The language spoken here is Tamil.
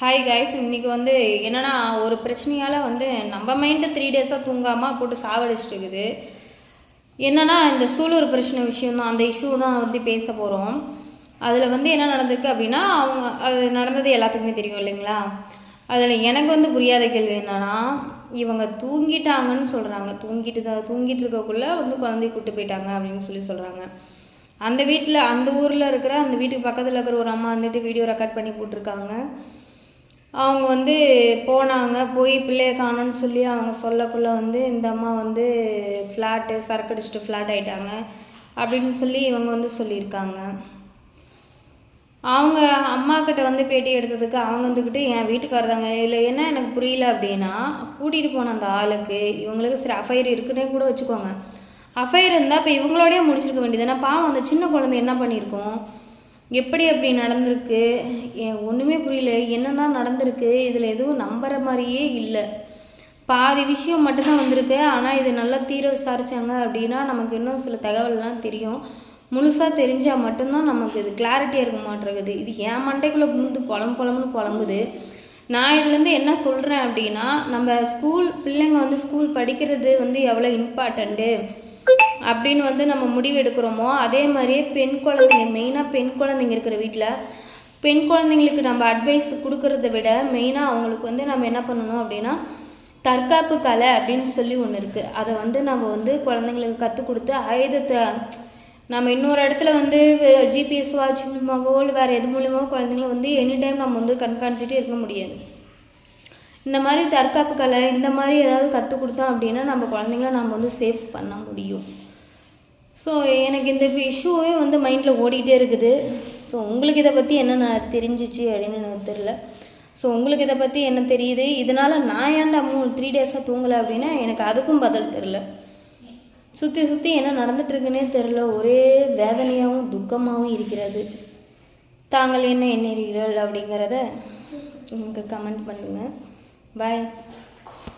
ஹாய் கைஸ், இன்றைக்கி வந்து என்னென்னா ஒரு பிரச்சனையால் வந்து நம்ம மைண்டு 3 டேஸாக தூங்காமல் போட்டு சாவடிச்சிட்டு இருக்குது. என்னென்னா இந்த சூலூர் பிரச்சனை விஷயம் தான், அந்த இஷ்யூ தான் வந்து பேச போகிறோம். அதில் வந்து என்ன நடந்திருக்கு அப்படின்னா, அது நடந்தது எல்லாத்துக்குமே தெரியும் இல்லைங்களா. அதில் எனக்கு வந்து புரியாத கேள்வி என்னென்னா, இவங்க தூங்கிட்டாங்கன்னு சொல்கிறாங்க. தூங்கிட்டு இருக்கக்குள்ளே வந்து குழந்தைய கூப்பிட்டு போயிட்டாங்க அப்படின்னு சொல்கிறாங்க. அந்த வீட்டில் அந்த ஊரில் இருக்கிற அந்த வீட்டுக்கு பக்கத்தில் இருக்கிற ஒரு அம்மா வந்துட்டு வீடியோ ரெக்கார்ட் பண்ணி போட்டிருக்காங்க. அவங்க வந்து போனாங்க, போய் பிள்ளைய காணோன்னு சொல்லி அவங்க சொல்லக்குள்ளே வந்து இந்த அம்மா வந்து சரக்கு அடிச்சுட்டு ஃப்ளாட் ஆகிட்டாங்க அப்படின்னு சொல்லி இவங்க வந்து சொல்லியிருக்காங்க. அவங்க அம்மாக்கிட்ட வந்து பேட்டி எடுத்ததுக்கு அவங்க வந்துக்கிட்டு என் வீட்டுக்காரர் தாங்க, இல்லை என்ன எனக்கு புரியல அப்படின்னா, கூட்டிகிட்டு போன அந்த ஆளுக்கு இவங்களுக்கு சரி அஃபைர் இருக்குன்னே கூட வச்சுக்கோங்க. அஃபைர் இருந்தால் இப்போ இவங்களோடய முடிச்சிருக்க வேண்டியது. ஏன்னா பாவம் அந்த சின்ன குழந்தை என்ன பண்ணியிருக்கோம், எப்படி அப்படி நடந்திருக்கு, ஒன்றுமே புரியல. என்னென்னா நடந்திருக்கு, இதில் எதுவும் நம்புகிற மாதிரியே இல்லை. பாதி விஷயம் மட்டும்தான் வந்திருக்கு. ஆனால் இது நல்லா தீர விசாரித்தாங்க அப்படின்னா நமக்கு இன்னும் சில தகவல்லாம் தெரியும். முழுசாக தெரிஞ்சால் மட்டும்தான் நமக்கு இது கிளாரிட்டியாக இருக்க மாட்டேங்குது. இது என் மண்டைக்குள்ளே புகுந்து புலம்புன்னு புலம்புது. நான் இதுலேருந்து என்ன சொல்கிறேன் அப்படின்னா, நம்ம பிள்ளைங்க வந்து ஸ்கூல் படிக்கிறது வந்து எவ்வளோ இம்பார்ட்டண்ட்டு அப்படின்னு வந்து நம்ம முடிவு எடுக்கிறோமோ, அதே மாதிரியே பெண் குழந்தைங்க, மெயினாக பெண் குழந்தைங்க இருக்கிற வீட்டில் பெண் குழந்தைங்களுக்கு நம்ம அட்வைஸ் கொடுக்கறத விட மெயினாக அவங்களுக்கு வந்து நம்ம என்ன பண்ணணும் அப்படின்னா, தற்காப்பு கலை அப்படின்னு சொல்லி ஒன்று இருக்குது. அதை வந்து நம்ம வந்து குழந்தைங்களுக்கு கற்றுக் கொடுத்து ஆயுதத்தை நம்ம இன்னொரு இடத்துல வந்து ஜிபிஎஸ் வாட்ச் மூலியமாவோ இல்லை வேறு எது மூலியமாவோ குழந்தைங்கள வந்து எனி டைம் நம்ம வந்து கண்காணிச்சிட்டே இருக்க முடியாது. இந்த மாதிரி தற்காப்பு கலை இந்த மாதிரி ஏதாவது கற்றுக் கொடுத்தோம் அப்படின்னா நம்ம குழந்தைங்கள நம்ம வந்து சேஃப் பண்ண முடியும். ஸோ எனக்கு இந்த இஷ்யூவே வந்து மைண்டில் ஓடிக்கிட்டே இருக்குது. ஸோ உங்களுக்கு இதை பற்றி என்ன தெரிஞ்சிச்சு அப்படின்னு எனக்கு தெரில. ஸோ உங்களுக்கு இதை பற்றி என்ன தெரியுது, இதனால் நான் ஏன்டா 3 டேஸாக தூங்கலை அப்படின்னா எனக்கு அதுக்கும் பதில் தெரில. சுற்றி என்ன நடந்துட்டுருக்குன்னே தெரில. ஒரே வேதனையாகவும் துக்கமாகவும் இருக்கிறது. தாங்கள் என்ன எண்ணீர்கள் அப்படிங்கிறத எனக்கு கமெண்ட் பண்ணுங்கள். பாய்.